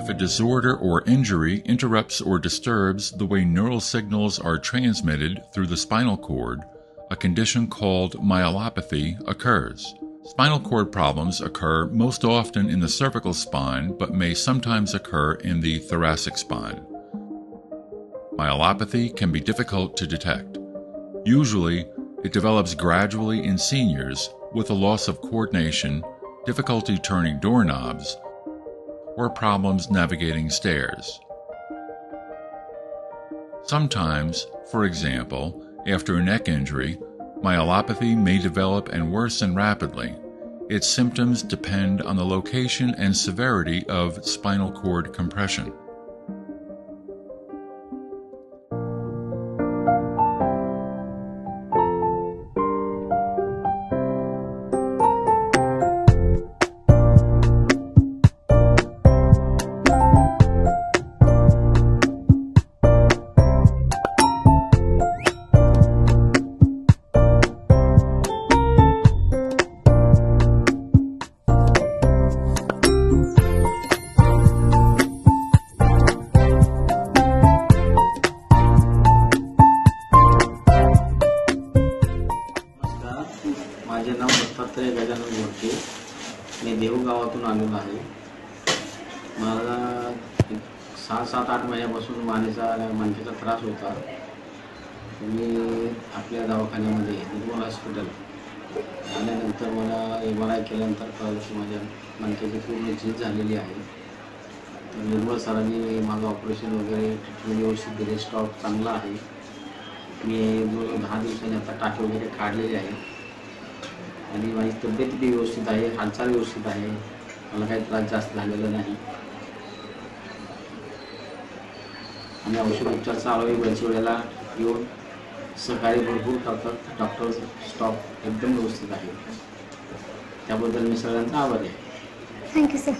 if a disorder or injury interrupts or disturbs the way neural signals are transmitted through the spinal cord, a condition called myelopathy occurs. Spinal cord problems occur most often in the cervical spine, but may sometimes occur in the thoracic spine. Myelopathy can be difficult to detect. Usually, it develops gradually in seniors with a loss of coordination, difficulty turning doorknobs, or problems navigating stairs. Sometimes, for example, after a neck injury, myelopathy may develop and worsen rapidly. Its symptoms depend on the location and severity of spinal cord compression. माझे नाव दत्तात्रय गजानन गोडके. मी देहू गावातून आलेलो आहे. मला 6-7-8 महिन्यापासून मानेचा त्रास होता. मी आपल्या दवाखान्यामध्ये निर्मल हॉस्पिटल आल्यानंतर मला MRI केल्यानंतर कळलं की माझ्या मणक्याची पूर्ण झीज झालेली आहे. तर निर्मल सरांनी माझं ऑपरेशन वगैरे ट्रीटमेंट व्यवस्थित दिले. स्टॉक चांगला आहे. मी 10 दिवसांनी आता टाके वगैरे काढलेले आहे आणि माझी तब्येत बी व्यवस्थित आहे. हालचाल व्यवस्थित आहे. मला काही त्रास जास्त झालेला नाही आणि औषध उपचार चालू आहे. वेळच्या वेळेला येऊन सहकार्य भरपूर करतात. डॉक्टर स्टॉफ एकदम व्यवस्थित आहे. त्याबद्दल मी सगळ्यांचा आभारी आहे. Thank you sir.